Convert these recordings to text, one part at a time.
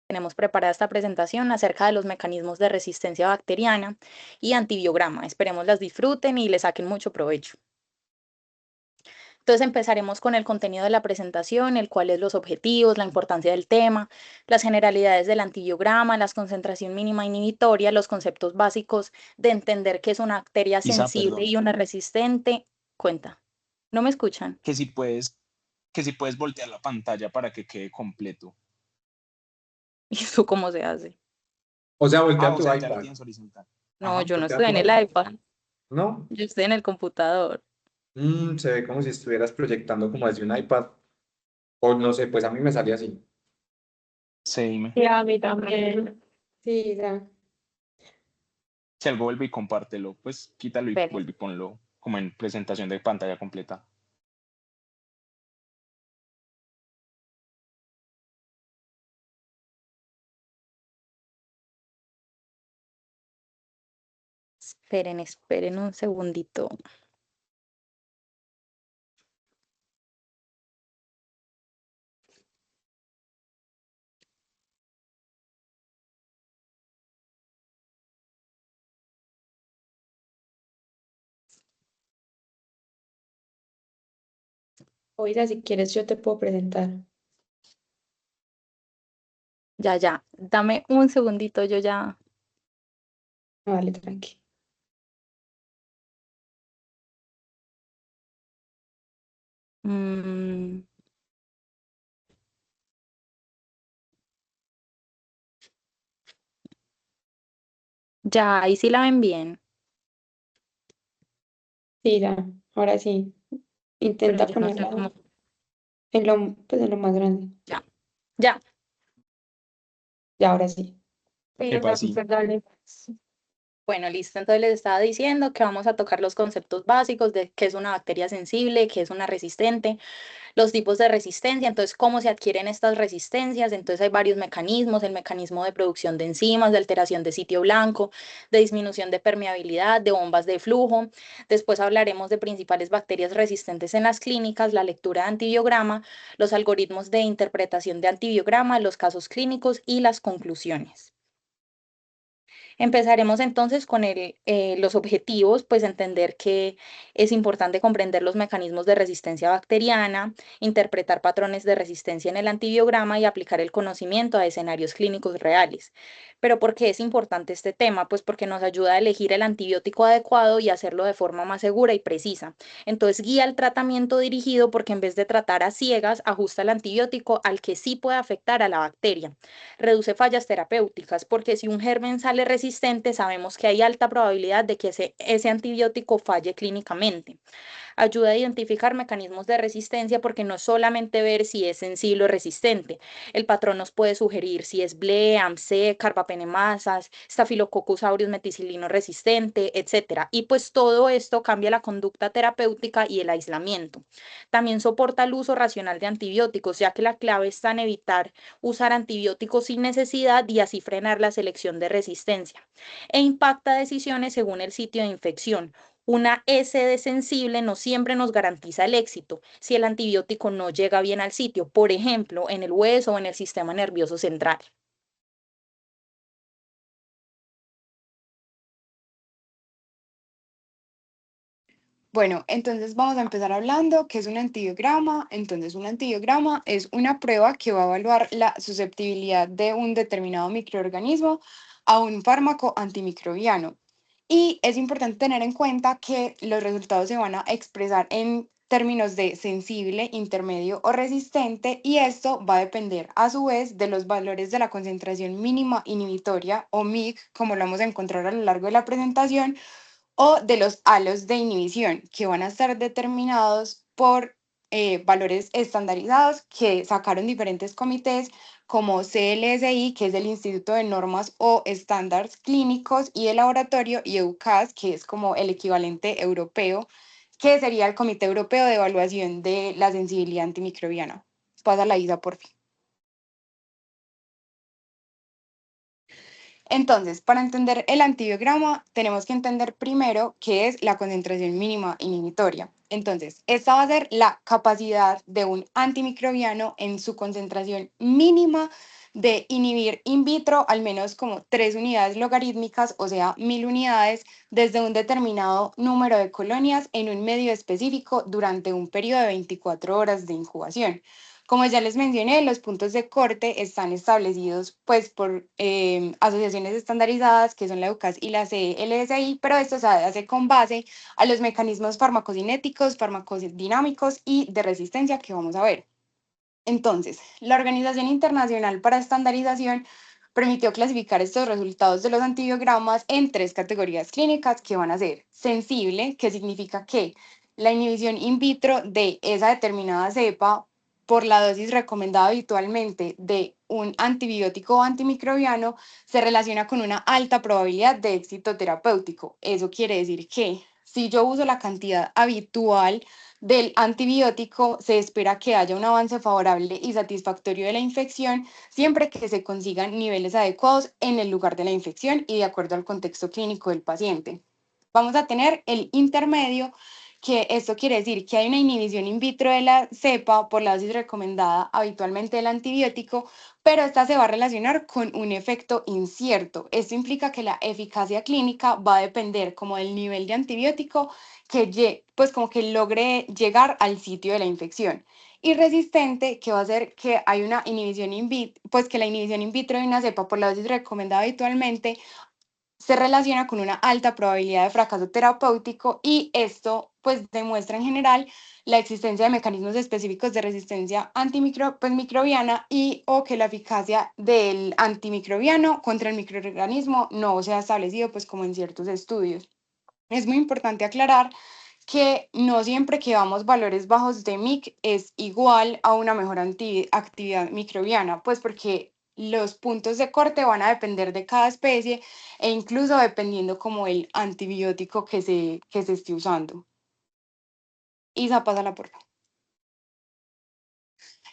tenemos preparada esta presentación acerca de los mecanismos de resistencia bacteriana y antibiograma. Esperemos las disfruten y les saquen mucho provecho. Entonces empezaremos con el contenido de la presentación, el cual es los objetivos, la importancia del tema, las generalidades del antibiograma, la concentración mínima inhibitoria, los conceptos básicos de entender qué es una bacteria Isa, sensible perdón, y una resistente. Cuenta. ¿No me escuchan? que si puedes voltear la pantalla para que quede completo. ¿Y eso cómo se hace? O sea, Ah, voltea o tu sea, ya lo iPad. tienes horizontal. No, Ajá. yo no Voltea estoy tu en el iPad. iPad, ¿No? yo estoy en el computador. Se ve como si estuvieras proyectando como desde un iPad. O no sé, pues a mí me sale así. Sí, dime. Sí, a mí también. Sí, ya. Si algo vuelve y compártelo, pues quítalo y Espere. vuelve y ponlo como en presentación de pantalla completa. Esperen un segundito. Oiga, si quieres, yo te puedo presentar. Ya. Dame un segundito, yo ya. Vale, tranqui. Mm, ya, ahí sí la ven bien. Sí, ya. Ahora sí. Pero Intenta yo no sé ponerla cómo. pues, en lo más grande. Ya. Ya, ahora sí. Epa, sí. Pues dale. Bueno, listo. Entonces les estaba diciendo que vamos a tocar los conceptos básicos de qué es una bacteria sensible, qué es una resistente, los tipos de resistencia, entonces cómo se adquieren estas resistencias. Entonces hay varios mecanismos: el mecanismo de producción de enzimas, de alteración de sitio blanco, de disminución de permeabilidad, de bombas de flujo. Después hablaremos de principales bacterias resistentes en las clínicas, la lectura de antibiograma, los algoritmos de interpretación de antibiograma, los casos clínicos y las conclusiones. Empezaremos entonces con los objetivos, pues entender que es importante comprender los mecanismos de resistencia bacteriana, interpretar patrones de resistencia en el antibiograma y aplicar el conocimiento a escenarios clínicos reales. Pero ¿por qué es importante este tema? Pues porque nos ayuda a elegir el antibiótico adecuado y hacerlo de forma más segura y precisa. Entonces guía el tratamiento dirigido porque en vez de tratar a ciegas, ajusta el antibiótico al que sí puede afectar a la bacteria. Reduce fallas terapéuticas, porque si un germen sale resistente, sabemos que hay alta probabilidad de que ese antibiótico falle clínicamente. Ayuda a identificar mecanismos de resistencia porque no solamente ver si es sensible o resistente. El patrón nos puede sugerir si es BLE, AMC, carbapenemasas, Staphylococcus aureus meticilino resistente, etcétera. Y pues todo esto cambia la conducta terapéutica y el aislamiento. También soporta el uso racional de antibióticos, ya que la clave está en evitar usar antibióticos sin necesidad y así frenar la selección de resistencia. E impacta decisiones según el sitio de infección. Una SD sensible no siempre nos garantiza el éxito si el antibiótico no llega bien al sitio, por ejemplo, en el hueso o en el sistema nervioso central. Bueno, entonces vamos a empezar hablando qué es un antibiograma. Entonces, un antibiograma es una prueba que va a evaluar la susceptibilidad de un determinado microorganismo a un fármaco antimicrobiano. Y es importante tener en cuenta que los resultados se van a expresar en términos de sensible, intermedio o resistente, y esto va a depender a su vez de los valores de la concentración mínima inhibitoria o MIC, como lo vamos a encontrar a lo largo de la presentación, o de los halos de inhibición, que van a estar determinados por valores estandarizados que sacaron diferentes comités como CLSI, que es el Instituto de Normas o Estándares Clínicos y de Laboratorio, y EUCAS, que es como el equivalente europeo, que sería el Comité Europeo de Evaluación de la Sensibilidad Antimicrobiana. Pasa la Isa, por fin. Entonces, para entender el antibiograma, tenemos que entender primero qué es la concentración mínima inhibitoria. Entonces, esta va a ser la capacidad de un antimicrobiano en su concentración mínima de inhibir in vitro al menos como 3 unidades logarítmicas, o sea, 1000 unidades, desde un determinado número de colonias en un medio específico durante un periodo de 24 horas de incubación. Como ya les mencioné, los puntos de corte están establecidos pues por asociaciones estandarizadas que son la EUCAS y la CLSI, pero esto se hace con base a los mecanismos farmacocinéticos, farmacodinámicos y de resistencia que vamos a ver. Entonces, la Organización Internacional para Estandarización permitió clasificar estos resultados de los antibiogramas en 3 categorías clínicas que van a ser sensible, que significa que la inhibición in vitro de esa determinada cepa por la dosis recomendada habitualmente de un antibiótico o antimicrobiano se relaciona con una alta probabilidad de éxito terapéutico. Eso quiere decir que si yo uso la cantidad habitual del antibiótico, se espera que haya un avance favorable y satisfactorio de la infección siempre que se consigan niveles adecuados en el lugar de la infección y de acuerdo al contexto clínico del paciente. Vamos a tener el intermedio, que esto quiere decir que hay una inhibición in vitro de la cepa por la dosis recomendada habitualmente del antibiótico, pero esta se va a relacionar con un efecto incierto. Esto implica que la eficacia clínica va a depender como del nivel de antibiótico pues como que logre llegar al sitio de la infección. Y resistente, que va a ser que hay una inhibición in vitro, pues que la inhibición in vitro de una cepa por la dosis recomendada habitualmente se relaciona con una alta probabilidad de fracaso terapéutico y esto pues demuestra en general la existencia de mecanismos específicos de resistencia microbiana y o que la eficacia del antimicrobiano contra el microorganismo no se ha establecido pues como en ciertos estudios. Es muy importante aclarar que no siempre que damos valores bajos de MIC es igual a una mejor actividad microbiana, pues porque los puntos de corte van a depender de cada especie e incluso dependiendo como el antibiótico que se esté usando. Isa, pásala por favor.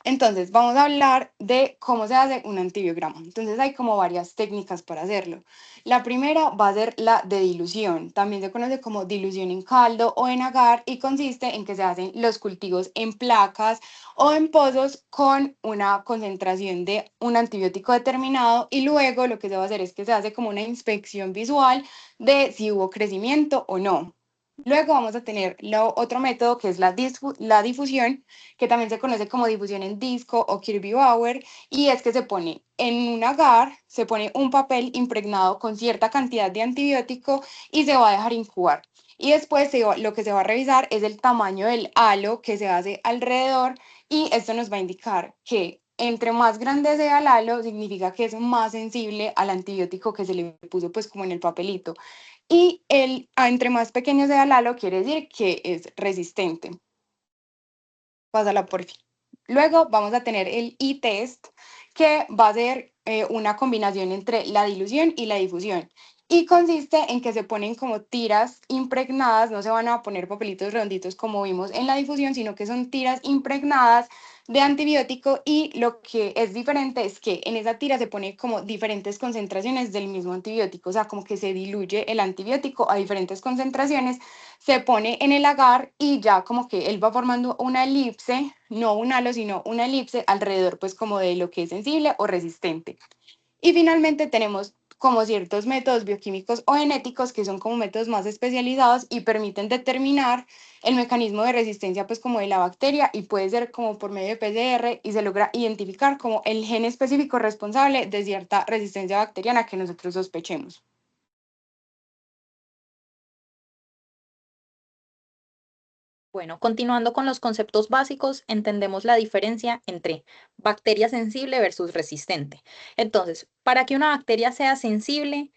Entonces, vamos a hablar de cómo se hace un antibiograma. Entonces, hay como varias técnicas para hacerlo. La primera va a ser la de dilución. También se conoce como dilución en caldo o en agar y consiste en que se hacen los cultivos en placas o en pozos con una concentración de un antibiótico determinado y luego lo que se va a hacer es que se hace como una inspección visual de si hubo crecimiento o no. Luego vamos a tener otro método que es la difusión, que también se conoce como difusión en disco o Kirby Bauer, y es que se pone en un agar, se pone un papel impregnado con cierta cantidad de antibiótico y se va a dejar incubar. Y después lo que se va a revisar es el tamaño del halo que se hace alrededor y esto nos va a indicar que entre más grande sea el halo, significa que es más sensible al antibiótico que se le puso pues como en el papelito. Y entre más pequeño sea el halo, quiere decir que es resistente. Pásala por fin. Luego vamos a tener el e-test, que va a ser una combinación entre la dilución y la difusión. Y consiste en que se ponen como tiras impregnadas, no se van a poner papelitos redonditos como vimos en la difusión, sino que son tiras impregnadas de antibiótico y lo que es diferente es que en esa tira se pone como diferentes concentraciones del mismo antibiótico, o sea, como que se diluye el antibiótico a diferentes concentraciones, se pone en el agar y ya como que él va formando una elipse, no un halo, sino una elipse alrededor pues como de lo que es sensible o resistente. Y finalmente tenemos como ciertos métodos bioquímicos o genéticos que son como métodos más especializados y permiten determinar el mecanismo de resistencia pues como de la bacteria y puede ser como por medio de PCR y se logra identificar como el gen específico responsable de cierta resistencia bacteriana que nosotros sospechemos. Bueno, continuando con los conceptos básicos, entendemos la diferencia entre bacteria sensible versus resistente. Entonces, para que una bacteria sea sensible,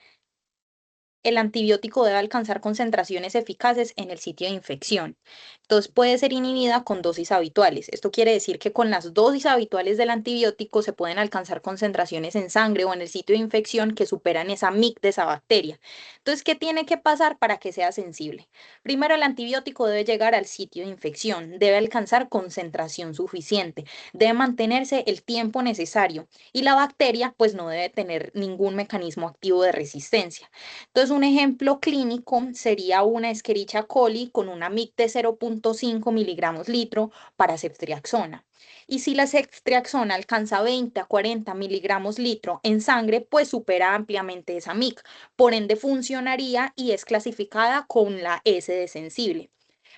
el antibiótico debe alcanzar concentraciones eficaces en el sitio de infección. Entonces puede ser inhibida con dosis habituales. Esto quiere decir que con las dosis habituales del antibiótico se pueden alcanzar concentraciones en sangre o en el sitio de infección que superan esa MIC de esa bacteria. Entonces, ¿qué tiene que pasar para que sea sensible? Primero, el antibiótico debe llegar al sitio de infección, debe alcanzar concentración suficiente, debe mantenerse el tiempo necesario y la bacteria pues no debe tener ningún mecanismo activo de resistencia. Entonces, un ejemplo clínico sería una Escherichia coli con una MIC de 0.5 miligramos litro para ceftriaxona. Y si la ceftriaxona alcanza 20 a 40 miligramos litro en sangre, pues supera ampliamente esa MIC. Por ende, funcionaría y es clasificada con la S de sensible.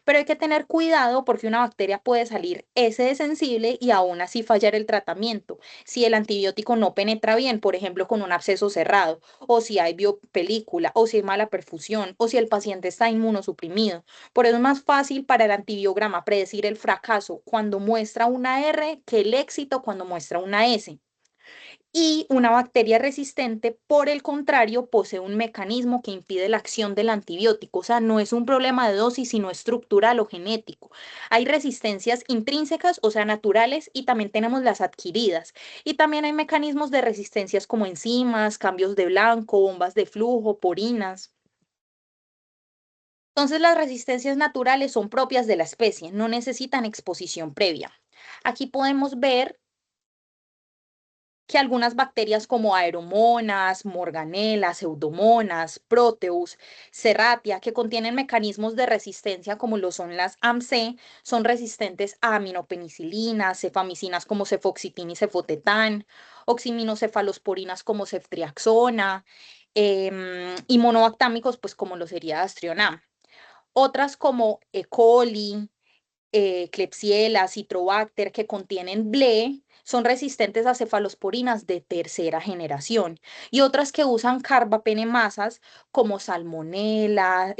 Pero hay que tener cuidado porque una bacteria puede salir S de sensible y aún así fallar el tratamiento. Si el antibiótico no penetra bien, por ejemplo, con un absceso cerrado, o si hay biopelícula, o si hay mala perfusión, o si el paciente está inmunosuprimido. Por eso es más fácil para el antibiograma predecir el fracaso cuando muestra una R que el éxito cuando muestra una S. Y una bacteria resistente, por el contrario, posee un mecanismo que impide la acción del antibiótico. O sea, no es un problema de dosis, sino estructural o genético. Hay resistencias intrínsecas, o sea, naturales, y también tenemos las adquiridas. Y también hay mecanismos de resistencias como enzimas, cambios de blanco, bombas de flujo, porinas. Entonces, las resistencias naturales son propias de la especie, no necesitan exposición previa. Aquí podemos ver que algunas bacterias como Aeromonas, Morganella, Pseudomonas, Proteus, Serratia, que contienen mecanismos de resistencia como lo son las AMC, son resistentes a aminopenicilinas, cefamicinas como cefoxitin y cefotetán, oximinocephalosporinas como ceftriaxona, y monobactámicos pues como lo sería Astrionam. Otras como E. coli, Klebsiella, Citrobacter, que contienen BLE, son resistentes a cefalosporinas de tercera generación. Y otras que usan carbapenemasas como Salmonella,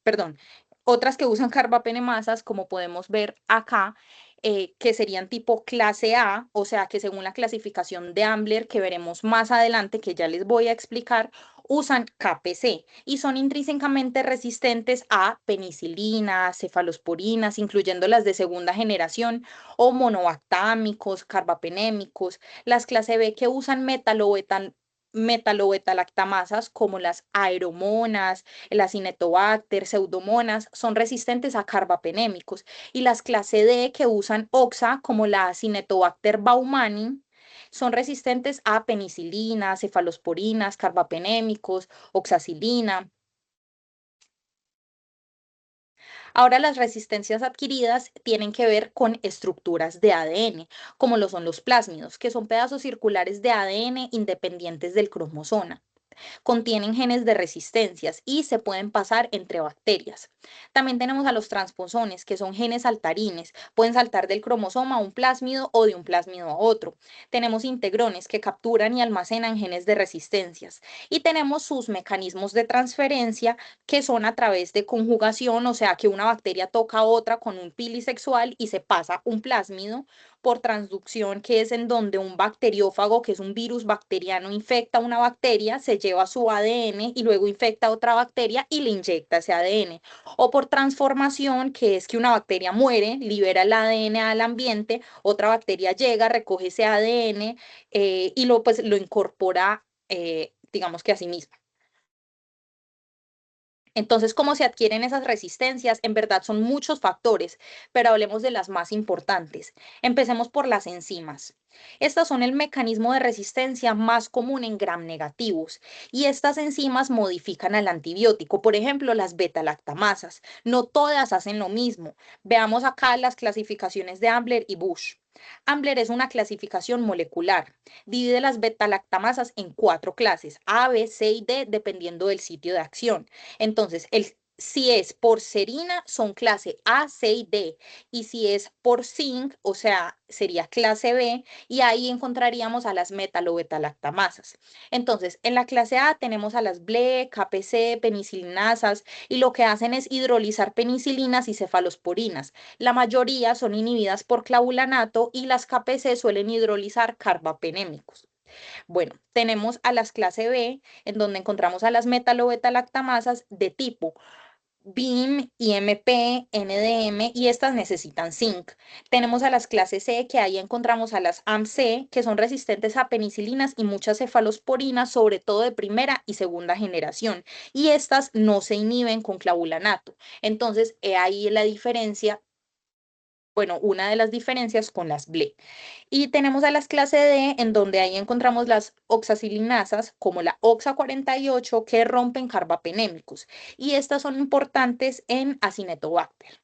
perdón, otras que usan carbapenemasas, como podemos ver acá, que serían tipo clase A, o sea que según la clasificación de Ambler que veremos más adelante, que ya les voy a explicar, usan KPC y son intrínsecamente resistentes a penicilinas, cefalosporinas, incluyendo las de segunda generación, o monobactámicos, carbapenémicos. Las clase B que usan metalobetalactamasas como las aeromonas, las cinetobacter, pseudomonas, son resistentes a carbapenémicos. Y las clase D que usan oxa como la cinetobacter baumannii son resistentes a penicilina, cefalosporinas, carbapenémicos, oxacilina. Ahora las resistencias adquiridas tienen que ver con estructuras de ADN, como lo son los plásmidos, que son pedazos circulares de ADN independientes del cromosoma. Contienen genes de resistencias y se pueden pasar entre bacterias. También tenemos a los transposones, que son genes saltarines, pueden saltar del cromosoma a un plásmido o de un plásmido a otro. Tenemos integrones que capturan y almacenan genes de resistencias y tenemos sus mecanismos de transferencia que son a través de conjugación, o sea que una bacteria toca a otra con un pili sexual y se pasa un plásmido, por transducción, que es en donde un bacteriófago, que es un virus bacteriano, infecta una bacteria, se lleva su ADN y luego infecta a otra bacteria y le inyecta ese ADN. O por transformación, que es que una bacteria muere, libera el ADN al ambiente, otra bacteria llega, recoge ese ADN y pues, lo incorpora, digamos que a sí misma. Entonces, ¿cómo se adquieren esas resistencias? En verdad son muchos factores, pero hablemos de las más importantes. Empecemos por las enzimas. Estas son el mecanismo de resistencia más común en gram negativos y estas enzimas modifican al antibiótico, por ejemplo, las beta-lactamasas. No todas hacen lo mismo. Veamos acá las clasificaciones de Ambler y Bush. Ambler es una clasificación molecular. Divide las beta-lactamasas en 4 clases, A, B, C y D, dependiendo del sitio de acción. Entonces, si es por serina, son clase A, C y D. Y si es por zinc, o sea, sería clase B, y ahí encontraríamos a las metalobeta-lactamasas. Entonces, en la clase A tenemos a las BLE, KPC, penicilinasas, y lo que hacen es hidrolizar penicilinas y cefalosporinas. La mayoría son inhibidas por clavulanato y las KPC suelen hidrolizar carbapenémicos. Bueno, tenemos a las clase B, en donde encontramos a las metalobeta-lactamasas de tipo BIM, IMP, NDM y estas necesitan zinc. Tenemos a las clases C, que ahí encontramos a las AMC, que son resistentes a penicilinas y muchas cefalosporinas, sobre todo de primera y segunda generación. Y estas no se inhiben con clavulanato. Entonces, ahí la diferencia bueno, una de las diferencias con las BLE. Y tenemos a las clase D, en donde ahí encontramos las oxacilinasas, como la OXA48, que rompen carbapenémicos. Y estas son importantes en Acinetobacter.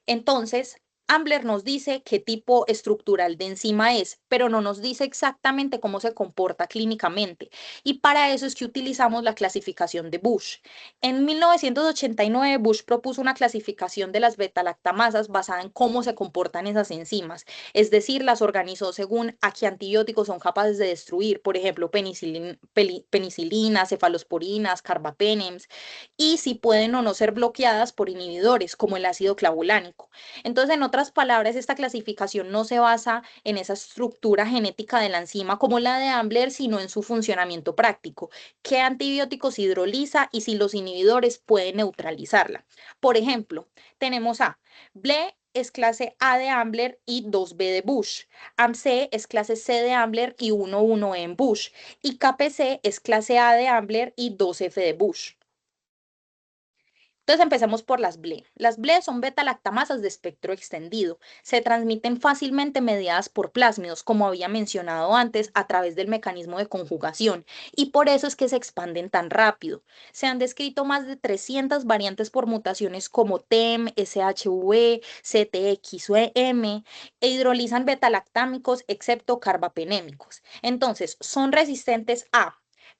Entonces, Ambler nos dice qué tipo estructural de enzima es, pero no nos dice exactamente cómo se comporta clínicamente. Y para eso es que utilizamos la clasificación de Bush. En 1989, Bush propuso una clasificación de las beta-lactamasas basada en cómo se comportan esas enzimas. Es decir, las organizó según a qué antibióticos son capaces de destruir, por ejemplo, penicilina, cefalosporinas, carbapenems, y si pueden o no ser bloqueadas por inhibidores, como el ácido clavulánico. Entonces, en otras palabras, esta clasificación no se basa en esa estructura genética de la enzima como la de Ambler, sino en su funcionamiento práctico, qué antibióticos hidroliza y si los inhibidores pueden neutralizarla. Por ejemplo, tenemos a BLE es clase A de Ambler y 2B de Bush. AMC es clase C de Ambler y 1,1E en Bush. Y KPC es clase A de Ambler y 2F de Bush. Entonces empecemos por las BLE. Las BLE son beta-lactamasas de espectro extendido. Se transmiten fácilmente mediadas por plásmidos, como había mencionado antes, a través del mecanismo de conjugación, y por eso es que se expanden tan rápido. Se han descrito más de 300 variantes por mutaciones como TEM, SHV, CTXM, e hidrolizan beta-lactámicos excepto carbapenémicos. Entonces, son resistentes a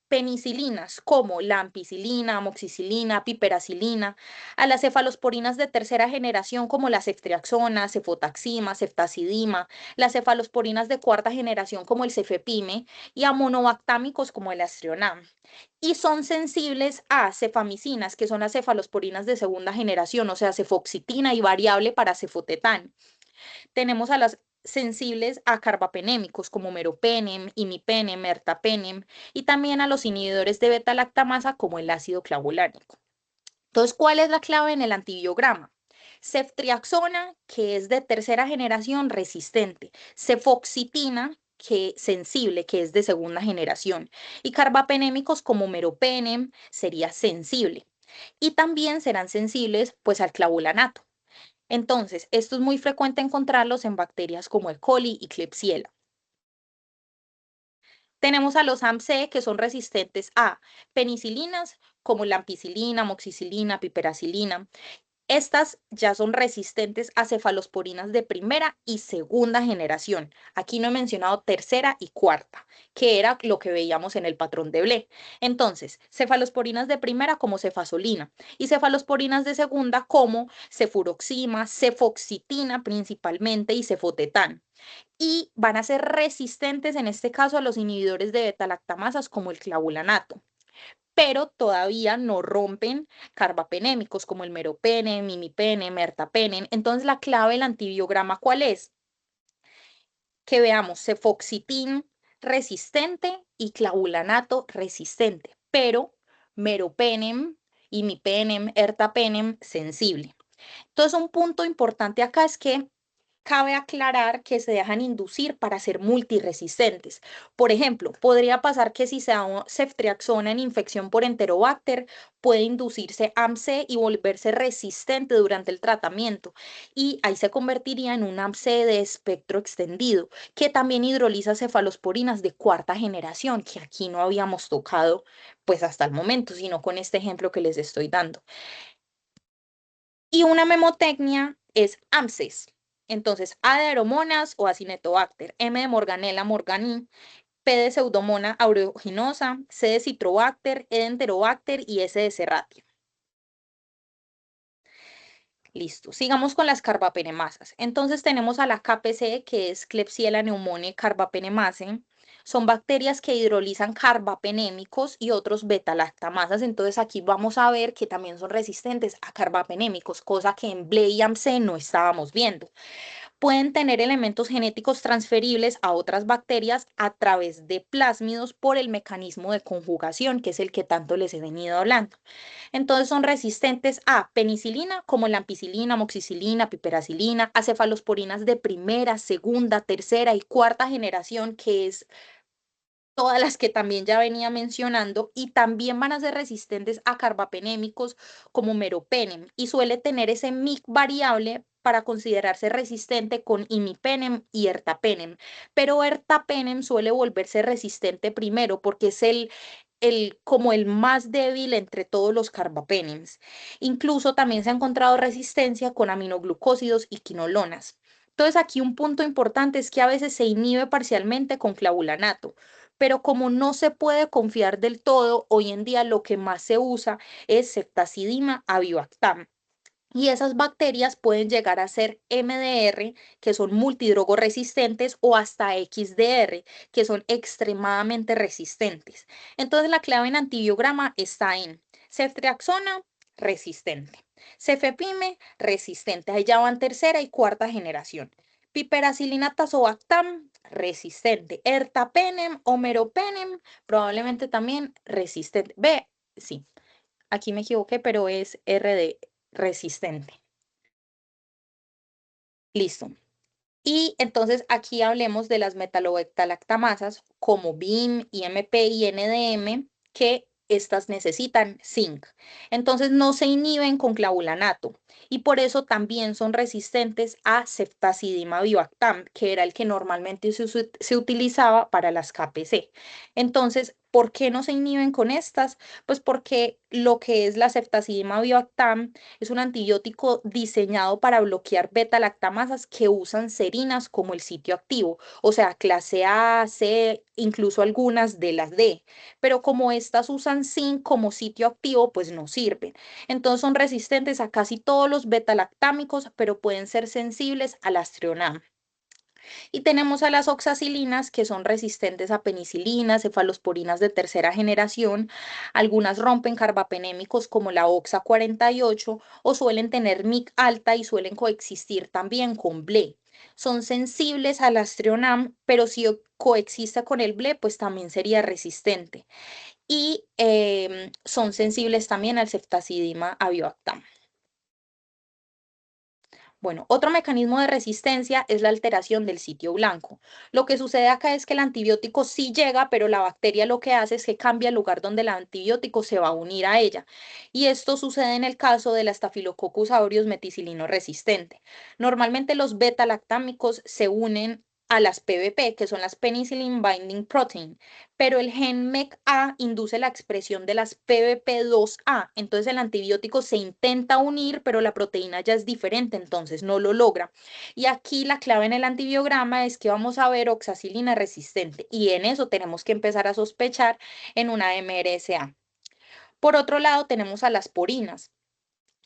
penicilinas como la ampicilina, amoxicilina, piperacilina, a las cefalosporinas de tercera generación como la ceftriaxona, cefotaxima, ceftazidima, las cefalosporinas de cuarta generación como el cefepime y a monobactámicos como el astrionam. Y son sensibles a cefamicinas, que son las cefalosporinas de segunda generación, o sea, cefoxitina y variable para cefotetán. Tenemos a las sensibles a carbapenémicos como meropenem, imipenem, ertapenem y también a los inhibidores de beta-lactamasa como el ácido clavulánico. Entonces, ¿cuál es la clave en el antibiograma? Ceftriaxona, que es de tercera generación, resistente. Cefoxitina, que sensible, que es de segunda generación. Y carbapenémicos como meropenem sería sensible. Y también serán sensibles pues al clavulanato. Entonces, esto es muy frecuente encontrarlos en bacterias como E. coli y Klebsiella. Tenemos a los AMC que son resistentes a penicilinas como la ampicilina, amoxicilina, piperacilina. Estas ya son resistentes a cefalosporinas de primera y segunda generación. Aquí no he mencionado tercera y cuarta, que era lo que veíamos en el patrón de Blé. Entonces, cefalosporinas de primera como cefasolina y cefalosporinas de segunda como cefuroxima, cefoxitina principalmente y cefotetán. Y van a ser resistentes en este caso a los inhibidores de beta-lactamasas como el clavulanato, pero todavía no rompen carbapenémicos como el meropenem, imipenem, ertapenem. Entonces, la clave del antibiograma, ¿cuál es? Que veamos cefoxitin resistente y clavulanato resistente, pero meropenem, imipenem, ertapenem sensible. Entonces, un punto importante acá es que cabe aclarar que se dejan inducir para ser multiresistentes. Por ejemplo, podría pasar que si se da ceftriaxona en infección por Enterobacter, puede inducirse AMC y volverse resistente durante el tratamiento. Y ahí se convertiría en un AMC de espectro extendido, que también hidroliza cefalosporinas de cuarta generación, que aquí no habíamos tocado pues hasta el momento, sino con este ejemplo que les estoy dando. Y una memotecnia es AMCES. Entonces, A de aeromonas o Acinetobacter, M de Morganella morgani, P de Pseudomonas aeruginosa, C de Citrobacter, E de Enterobacter y S de Serratia. Listo, sigamos con las carbapenemasas. Entonces tenemos a la KPC, que es Klebsiella pneumoniae carbapenemase. Son bacterias que hidrolizan carbapenémicos y otros beta-lactamasas. Entonces aquí vamos a ver que también son resistentes a carbapenémicos, cosa que en BLE y AMC no estábamos viendo. Pueden tener elementos genéticos transferibles a otras bacterias a través de plásmidos por el mecanismo de conjugación, que es el que tanto les he venido hablando. Entonces son resistentes a penicilina, como la ampicilina, amoxicilina, piperacilina, a cefalosporinas de primera, segunda, tercera y cuarta generación, que es todas las que también ya venía mencionando, y también van a ser resistentes a carbapenémicos como meropenem y suele tener ese MIC variable para considerarse resistente con imipenem y ertapenem, pero ertapenem suele volverse resistente primero porque es como el más débil entre todos los carbapenems. Incluso también se ha encontrado resistencia con aminoglucósidos y quinolonas. Entonces aquí un punto importante es que a veces se inhibe parcialmente con clavulanato, pero como no se puede confiar del todo, hoy en día lo que más se usa es ceftazidima avibactam. Y esas bacterias pueden llegar a ser MDR, que son multidrogoresistentes, o hasta XDR, que son extremadamente resistentes. Entonces la clave en antibiograma está en ceftriaxona, resistente. Cefepime, resistente. Ahí ya van tercera y cuarta generación. Piperacilina tazobactam, resistente. Ertapenem o meropenem, probablemente también resistente. Ve, sí, aquí me equivoqué, pero es RD, resistente. Listo. Y entonces aquí hablemos de las metalobectalactamasas como BIM, IMP y NDM, que estas necesitan zinc. Entonces no se inhiben con clavulanato y por eso también son resistentes a ceftazidima avibactam, que era el que normalmente se utilizaba para las KPC. Entonces, ¿por qué no se inhiben con estas? Pues porque lo que es la ceftazidima avibactam es un antibiótico diseñado para bloquear beta-lactamasas que usan serinas como el sitio activo, o sea, clase A, C, incluso algunas de las D. Pero como estas usan zinc como sitio activo, pues no sirven. Entonces son resistentes a casi todos los beta-lactámicos, pero pueden ser sensibles al astrionam. Y tenemos a las oxacilinas que son resistentes a penicilinas, cefalosporinas de tercera generación. Algunas rompen carbapenémicos como la oxa 48 o suelen tener MIC alta y suelen coexistir también con BLE. Son sensibles al astrionam, pero si coexiste con el BLE, pues también sería resistente. Y son sensibles también al ceftazidima avibactam. Bueno, otro mecanismo de resistencia es la alteración del sitio blanco. Lo que sucede acá es que el antibiótico sí llega, pero la bacteria lo que hace es que cambia el lugar donde el antibiótico se va a unir a ella. Y esto sucede en el caso de la Staphylococcus aureus meticilino resistente. Normalmente los beta-lactámicos se unen a las PBP, que son las Penicillin Binding Protein, pero el gen MECA induce la expresión de las PBP2A, entonces el antibiótico se intenta unir, pero la proteína ya es diferente, entonces no lo logra. Y aquí la clave en el antibiograma es que vamos a ver oxacilina resistente, y en eso tenemos que empezar a sospechar en una MRSA. Por otro lado, tenemos a las porinas,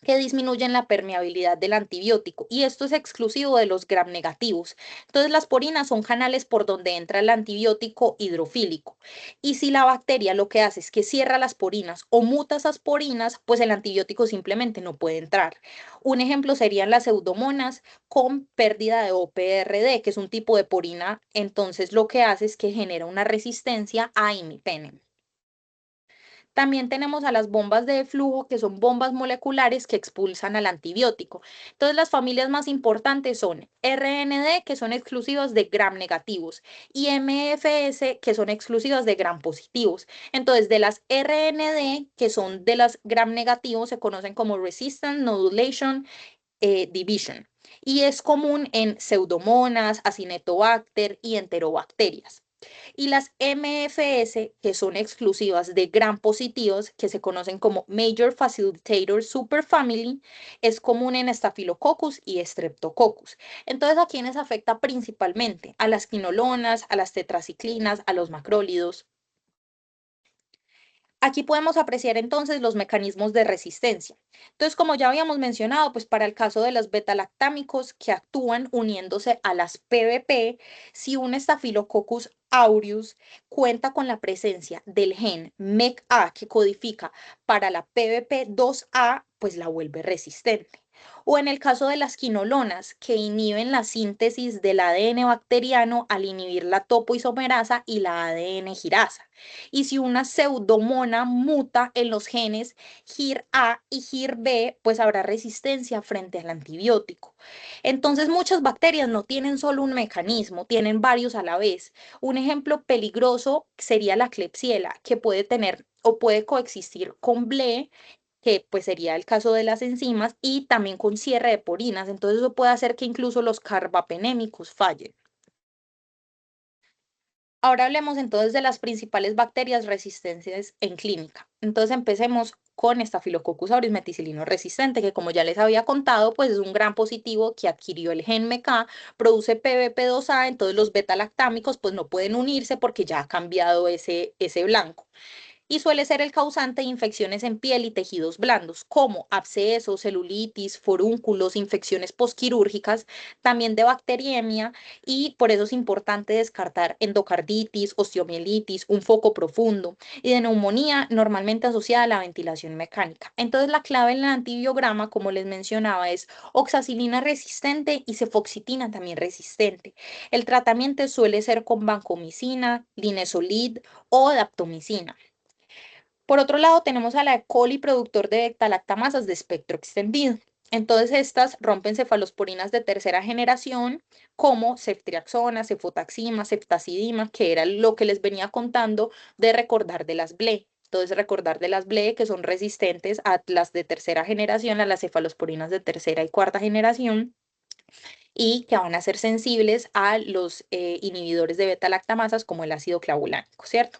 que disminuyen la permeabilidad del antibiótico y esto es exclusivo de los gram negativos. Entonces las porinas son canales por donde entra el antibiótico hidrofílico y si la bacteria lo que hace es que cierra las porinas o muta esas porinas, pues el antibiótico simplemente no puede entrar. Un ejemplo serían las pseudomonas con pérdida de OPRD, que es un tipo de porina, entonces lo que hace es que genera una resistencia a imipenem. También tenemos a las bombas de flujo, que son bombas moleculares que expulsan al antibiótico. Entonces, las familias más importantes son RND, que son exclusivas de gram negativos, y MFS, que son exclusivas de gram positivos. Entonces, de las RND, que son de las gram negativos, se conocen como Resistant Nodulation Division. Y es común en pseudomonas, acinetobacter y enterobacterias. Y las MFS, que son exclusivas de gram positivos, que se conocen como Major Facilitator Superfamily, es común en Staphylococcus y Streptococcus. Entonces, ¿a quiénes afecta principalmente? A las quinolonas, a las tetraciclinas, a los macrólidos. Aquí podemos apreciar entonces los mecanismos de resistencia. Entonces, como ya habíamos mencionado, pues para el caso de los beta-lactámicos que actúan uniéndose a las PBP, si un Staphylococcus aureus cuenta con la presencia del gen MECA que codifica para la PBP2A, pues la vuelve resistente. O en el caso de las quinolonas, que inhiben la síntesis del ADN bacteriano al inhibir la topoisomerasa y la ADN girasa. Y si una pseudomona muta en los genes GIR-A y GIR-B, pues habrá resistencia frente al antibiótico. Entonces, muchas bacterias no tienen solo un mecanismo, tienen varios a la vez. Un ejemplo peligroso sería la Klebsiella, que puede tener o puede coexistir con BLE que pues sería el caso de las enzimas, y también con cierre de porinas. Entonces eso puede hacer que incluso los carbapenémicos fallen. Ahora hablemos entonces de las principales bacterias resistentes en clínica. Entonces empecemos con Staphylococcus aureus meticilino resistente, que como ya les había contado, pues es un gran positivo que adquirió el gen MK, produce PBP2A, entonces los beta-lactámicos pues no pueden unirse porque ya ha cambiado ese blanco. Y suele ser el causante de infecciones en piel y tejidos blandos, como abscesos, celulitis, forúnculos, infecciones posquirúrgicas, también de bacteriemia, y por eso es importante descartar endocarditis, osteomielitis, un foco profundo, y de neumonía normalmente asociada a la ventilación mecánica. Entonces la clave en el antibiograma, como les mencionaba, es oxacilina resistente y cefoxitina también resistente. El tratamiento suele ser con vancomicina, linezolid o daptomicina. Por otro lado, tenemos a la E. coli productor de beta-lactamasas de espectro extendido. Entonces, estas rompen cefalosporinas de tercera generación, como ceftriaxona, cefotaxima, ceftazidima, que era lo que les venía contando de recordar de las BLE. Entonces, recordar de las BLE que son resistentes a las de tercera generación, a las cefalosporinas de tercera y cuarta generación, y que van a ser sensibles a los inhibidores de beta-lactamasas como el ácido clavulánico, ¿cierto?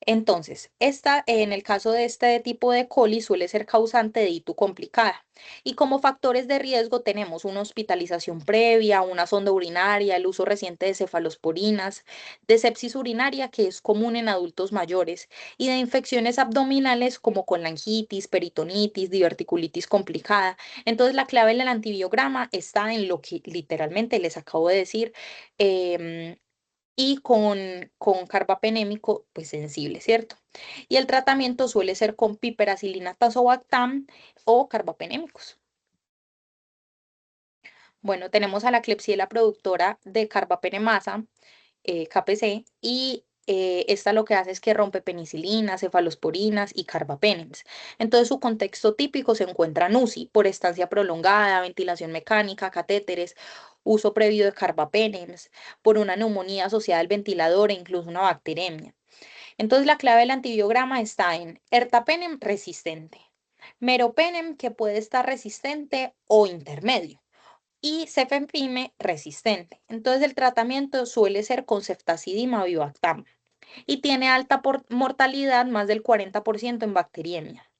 Entonces, en el caso de este tipo de coli suele ser causante de ITU complicada. Y como factores de riesgo tenemos una hospitalización previa, una sonda urinaria, el uso reciente de cefalosporinas, de sepsis urinaria, que es común en adultos mayores, y de infecciones abdominales como colangitis, peritonitis, diverticulitis complicada. Entonces, la clave del antibiograma está en lo que literalmente les acabo de decir. em, y con carbapenémico, pues sensible, ¿cierto? Y el tratamiento suele ser con piperacilina tazobactam o carbapenémicos. Bueno, tenemos a la Klebsiella productora de carbapenemasa, KPC, y esta lo que hace es que rompe penicilinas, cefalosporinas y carbapenems. Entonces, su contexto típico se encuentra en UCI, por estancia prolongada, ventilación mecánica, catéteres, uso previo de carbapenems, por una neumonía asociada al ventilador e incluso una bacteremia. Entonces, la clave del antibiograma está en ertapenem resistente, meropenem que puede estar resistente o intermedio, y cefepime resistente. Entonces el tratamiento suele ser con ceftazidima vivactam y tiene alta mortalidad, más del 40% en bacteriemia.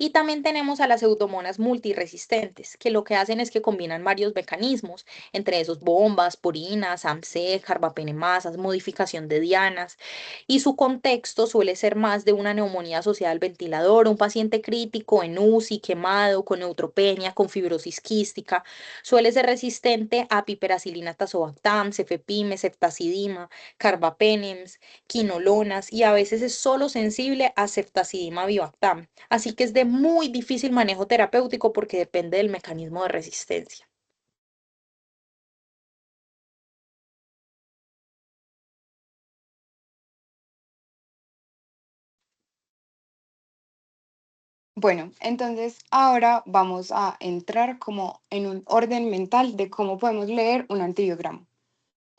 Y también tenemos a las pseudomonas multiresistentes, que lo que hacen es que combinan varios mecanismos, entre esos bombas, purinas, AMC, carbapenemasas, modificación de dianas, y su contexto suele ser más de una neumonía asociada al ventilador, un paciente crítico en UCI, quemado, con neutropenia, con fibrosis quística, suele ser resistente a piperacilina tazobactam, cefepime, ceftazidima, carbapenems, quinolonas, y a veces es solo sensible a ceftazidima vivactam. Así que es de muy difícil manejo terapéutico porque depende del mecanismo de resistencia. Bueno, entonces ahora vamos a entrar como en un orden mental de cómo podemos leer un antibiograma.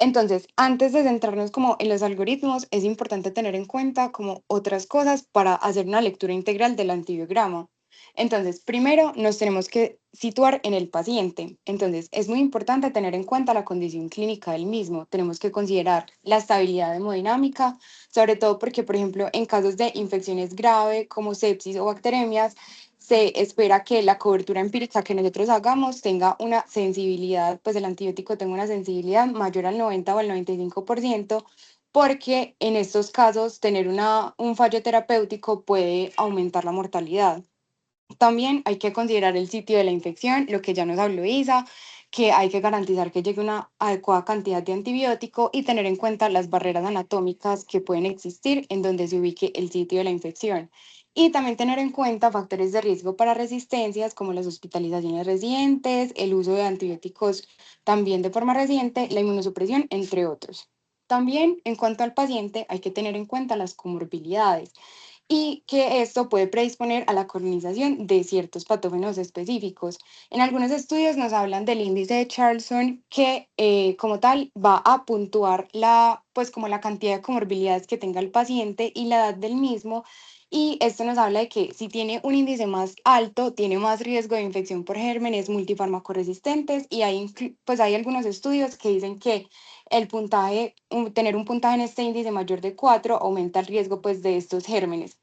Entonces, antes de centrarnos como en los algoritmos, es importante tener en cuenta como otras cosas para hacer una lectura integral del antibiograma. Entonces, primero nos tenemos que situar en el paciente. Entonces, es muy importante tener en cuenta la condición clínica del mismo. Tenemos que considerar la estabilidad hemodinámica, sobre todo porque, por ejemplo, en casos de infecciones graves como sepsis o bacteremias, se espera que la cobertura empírica que nosotros hagamos tenga una sensibilidad, pues el antibiótico tenga una sensibilidad mayor al 90 o al 95%, porque en estos casos tener un fallo terapéutico puede aumentar la mortalidad. También hay que considerar el sitio de la infección, lo que ya nos habló Isa, que hay que garantizar que llegue una adecuada cantidad de antibiótico y tener en cuenta las barreras anatómicas que pueden existir en donde se ubique el sitio de la infección. Y también tener en cuenta factores de riesgo para resistencias como las hospitalizaciones recientes, el uso de antibióticos también de forma reciente, la inmunosupresión, entre otros. También en cuanto al paciente hay que tener en cuenta las comorbilidades y que esto puede predisponer a la colonización de ciertos patógenos específicos. En algunos estudios nos hablan del índice de Charlson que como tal va a puntuar pues como la cantidad de comorbilidades que tenga el paciente y la edad del mismo, Y esto nos habla de que si tiene un índice más alto, tiene más riesgo de infección por gérmenes multifarmacoresistentes y pues hay algunos estudios que dicen que el puntaje, tener un puntaje en este índice mayor de 4 aumenta el riesgo pues de estos gérmenes.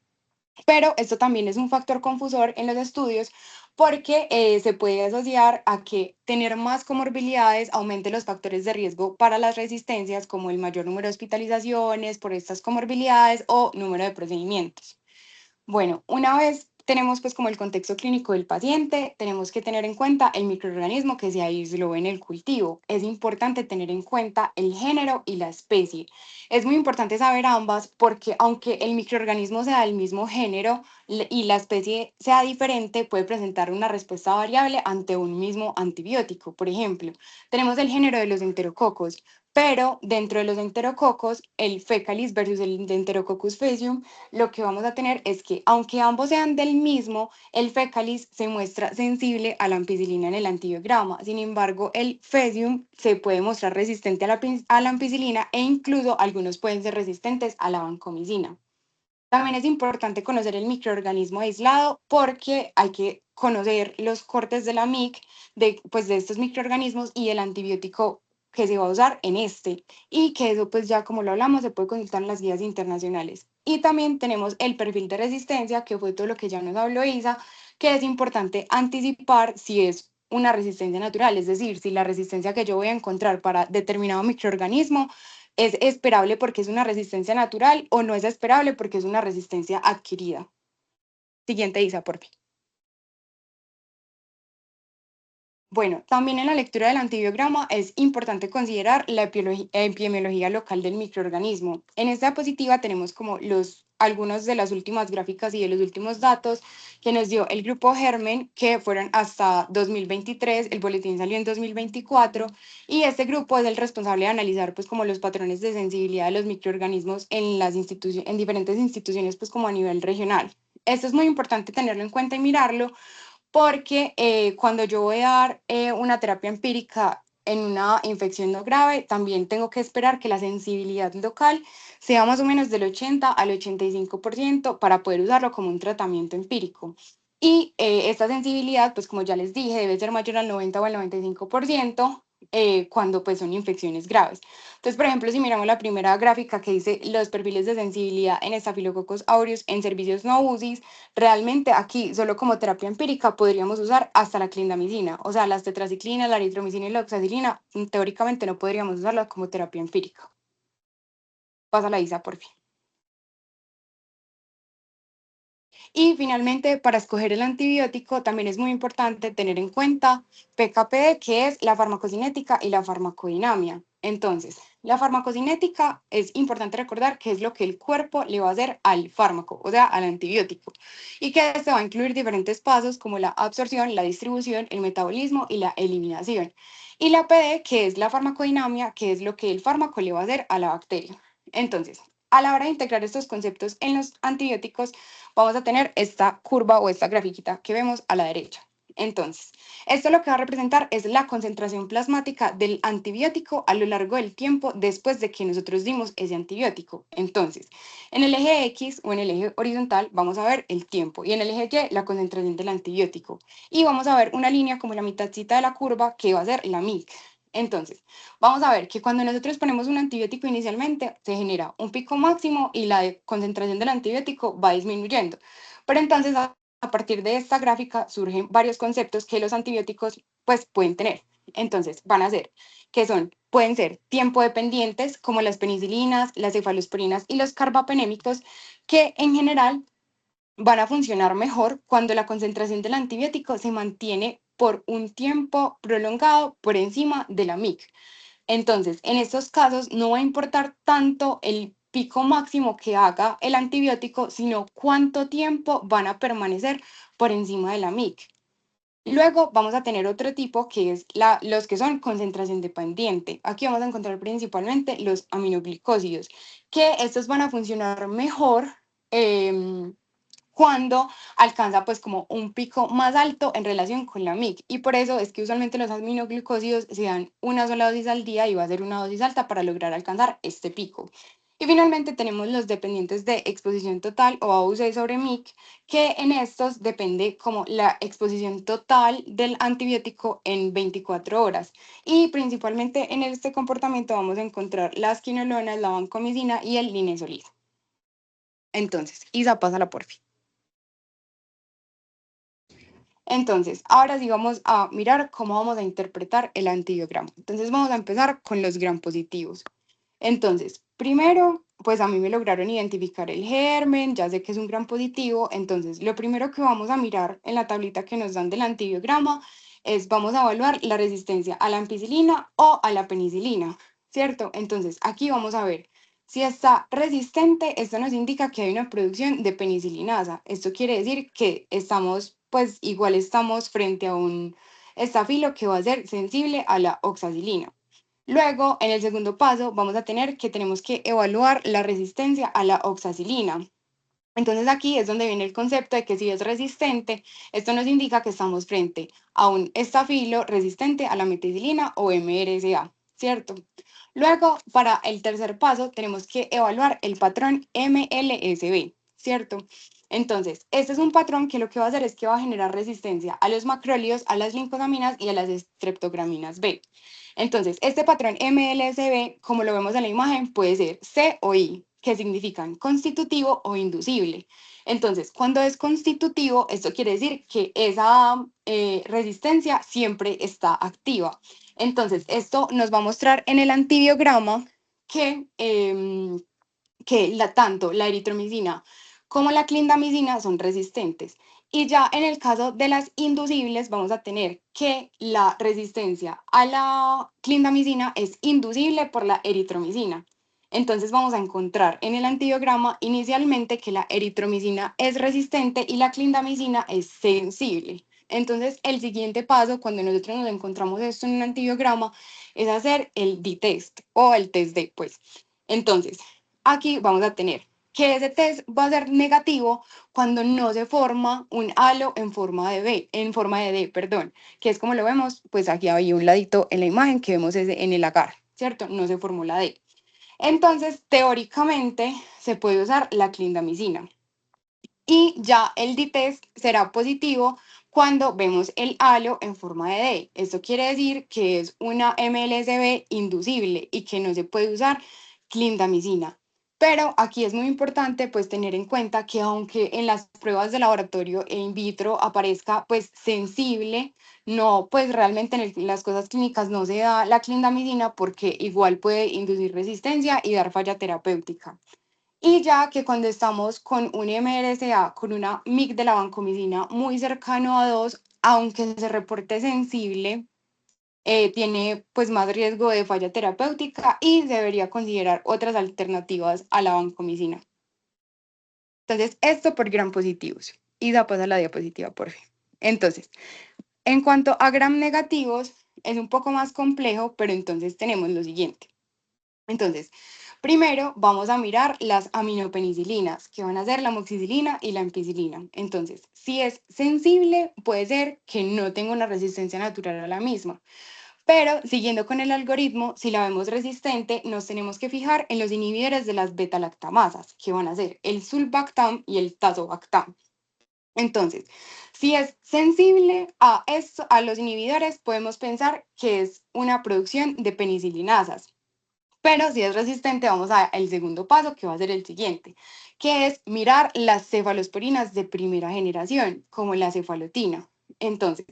Pero esto también es un factor confusor en los estudios porque se puede asociar a que tener más comorbilidades aumente los factores de riesgo para las resistencias, como el mayor número de hospitalizaciones por estas comorbilidades o número de procedimientos. Bueno, una vez tenemos pues como el contexto clínico del paciente, tenemos que tener en cuenta el microorganismo que se aisló en el cultivo. Es importante tener en cuenta el género y la especie. Es muy importante saber ambas porque aunque el microorganismo sea del mismo género y la especie sea diferente, puede presentar una respuesta variable ante un mismo antibiótico. Por ejemplo, tenemos el género de los enterococos, pero dentro de los enterococos, el Fecalis versus el Enterococcus faecium, lo que vamos a tener es que, aunque ambos sean del mismo, el Fecalis se muestra sensible a la ampicilina en el antibiograma. Sin embargo, el Faecium se puede mostrar resistente a la ampicilina e incluso algunos pueden ser resistentes a la vancomicina. También es importante conocer el microorganismo aislado porque hay que conocer los cortes de la MIC pues, de estos microorganismos y el antibiótico que se va a usar en este. Y que eso, pues ya como lo hablamos, se puede consultar en las guías internacionales. Y también tenemos el perfil de resistencia, que fue todo lo que ya nos habló Isa, que es importante anticipar si es una resistencia natural, es decir, si la resistencia que yo voy a encontrar para determinado microorganismo es esperable porque es una resistencia natural o no es esperable porque es una resistencia adquirida. Siguiente, Isa, por favor. Bueno, también en la lectura del antibiograma es importante considerar la epidemiología local del microorganismo. En esta diapositiva tenemos como algunos de las últimas gráficas y de los últimos datos que nos dio el grupo Germen, que fueron hasta 2023, el boletín salió en 2024, y este grupo es el responsable de analizar pues como los patrones de sensibilidad de los microorganismos en en diferentes instituciones pues como a nivel regional. Esto es muy importante tenerlo en cuenta y mirarlo porque cuando yo voy a dar una terapia empírica en una infección no grave, también tengo que esperar que la sensibilidad local sea más o menos del 80 al 85% para poder usarlo como un tratamiento empírico. Y esta sensibilidad, pues como ya les dije, debe ser mayor al 90 o al 95% cuando pues son infecciones graves. Entonces, por ejemplo, si miramos la primera gráfica que dice los perfiles de sensibilidad en Staphylococcus aureus en servicios no UCIs, realmente aquí, solo como terapia empírica, podríamos usar hasta la clindamicina, o sea, las tetraciclinas, la eritromicina y la oxacilina, teóricamente no podríamos usarlas como terapia empírica. Pasa la Isa, por fin. Y finalmente, para escoger el antibiótico, también es muy importante tener en cuenta PKPD, que es la farmacocinética y la farmacodinamia. Entonces, la farmacocinética es importante recordar que es lo que el cuerpo le va a hacer al fármaco, o sea, al antibiótico, y que este va a incluir diferentes pasos como la absorción, la distribución, el metabolismo y la eliminación. Y la PD, que es la farmacodinamia, que es lo que el fármaco le va a hacer a la bacteria. Entonces, a la hora de integrar estos conceptos en los antibióticos, vamos a tener esta curva o esta grafiquita que vemos a la derecha. Entonces, esto lo que va a representar es la concentración plasmática del antibiótico a lo largo del tiempo después de que nosotros dimos ese antibiótico. Entonces, en el eje X o en el eje horizontal vamos a ver el tiempo y en el eje Y la concentración del antibiótico. Y vamos a ver una línea como la mitadcita de la curva que va a ser la MIC. Entonces, vamos a ver que cuando nosotros ponemos un antibiótico inicialmente, se genera un pico máximo y la concentración del antibiótico va disminuyendo. Pero entonces, a partir de esta gráfica surgen varios conceptos que los antibióticos pues pueden tener. Entonces, van a ser, pueden ser tiempo dependientes, como las penicilinas, las cefalosporinas y los carbapenémicos, que en general van a funcionar mejor cuando la concentración del antibiótico se mantiene por un tiempo prolongado por encima de la MIC. Entonces, en estos casos no va a importar tanto el pico máximo que haga el antibiótico, sino cuánto tiempo van a permanecer por encima de la MIC. Luego vamos a tener otro tipo que es los que son concentración dependiente. Aquí vamos a encontrar principalmente los aminoglicósidos, que estos van a funcionar mejor cuando alcanza pues como un pico más alto en relación con la MIC. Y por eso es que usualmente los aminoglicósidos se dan una sola dosis al día y va a ser una dosis alta para lograr alcanzar este pico. Y finalmente tenemos los dependientes de exposición total o AUC sobre MIC, que en estos depende como la exposición total del antibiótico en 24 horas. Y principalmente en este comportamiento vamos a encontrar las quinolonas, la vancomicina y el linezolid. Entonces, Isa, pásala por fin. Entonces, ahora sí vamos a mirar cómo vamos a interpretar el antibiograma. Entonces, vamos a empezar con los gram positivos. Entonces, primero, pues a mí me lograron identificar el germen, ya sé que es un gram positivo, entonces lo primero que vamos a mirar en la tablita que nos dan del antibiograma es, vamos a evaluar la resistencia a la ampicilina o a la penicilina, ¿cierto? Entonces, aquí vamos a ver si está resistente, esto nos indica que hay una producción de penicilinasa. Esto quiere decir que estamos, pues igual estamos frente a un estafilo que va a ser sensible a la oxacilina. Luego, en el segundo paso, vamos a tener que tenemos que evaluar la resistencia a la oxacilina. Entonces aquí es donde viene el concepto de que si es resistente, esto nos indica que estamos frente a un estafilo resistente a la meticilina o MRSA, ¿cierto? Luego, para el tercer paso, tenemos que evaluar el patrón MLSB, ¿cierto? Entonces, este es un patrón que lo que va a hacer es que va a generar resistencia a los macrólidos, a las lincosaminas y a las streptograminas B. Entonces, este patrón MLSB, como lo vemos en la imagen, puede ser C o I, que significan constitutivo o inducible. Entonces, cuando es constitutivo, esto quiere decir que esa resistencia siempre está activa. Entonces, esto nos va a mostrar en el antibiograma que, tanto la eritromicina como la clindamicina son resistentes. Y ya en el caso de las inducibles, vamos a tener que la resistencia a la clindamicina es inducible por la eritromicina. Entonces vamos a encontrar en el antibiograma inicialmente que la eritromicina es resistente y la clindamicina es sensible. Entonces el siguiente paso, cuando nosotros nos encontramos esto en un antibiograma, es hacer el D-test o el test D, pues. Entonces, aquí vamos a tener que ese test va a ser negativo cuando no se forma un halo en forma de D, perdón, que es como lo vemos, pues aquí hay un ladito en la imagen que vemos en el agar, ¿cierto? No se formó la D. Entonces, teóricamente, se puede usar la clindamicina. Y ya el D-test será positivo cuando vemos el halo en forma de D. Esto quiere decir que es una MLSB inducible y que no se puede usar clindamicina. Pero aquí es muy importante pues tener en cuenta que aunque en las pruebas de laboratorio e in vitro aparezca pues sensible, no, pues realmente en las cosas clínicas no se da la clindamicina porque igual puede inducir resistencia y dar falla terapéutica. Y ya que cuando estamos con un MRSA, con una MIC de la vancomicina muy cercano a 2, aunque se reporte sensible, tiene pues más riesgo de falla terapéutica y debería considerar otras alternativas a la vancomicina. Entonces, esto por gram positivos. Isa, pasa la diapositiva, por fin. Entonces, en cuanto a gram negativos, es un poco más complejo, pero entonces tenemos lo siguiente. Entonces, primero vamos a mirar las aminopenicilinas, que van a ser la amoxicilina y la ampicilina. Entonces, si es sensible, puede ser que no tenga una resistencia natural a la misma. Pero siguiendo con el algoritmo, si la vemos resistente, nos tenemos que fijar en los inhibidores de las beta-lactamasas, que van a ser el sulbactam y el tazobactam. Entonces, si es sensible a los inhibidores, podemos pensar que es una producción de penicilinasas. Pero si es resistente, vamos al segundo paso, que va a ser el siguiente, que es mirar las cefalosporinas de primera generación, como la cefalotina. Entonces,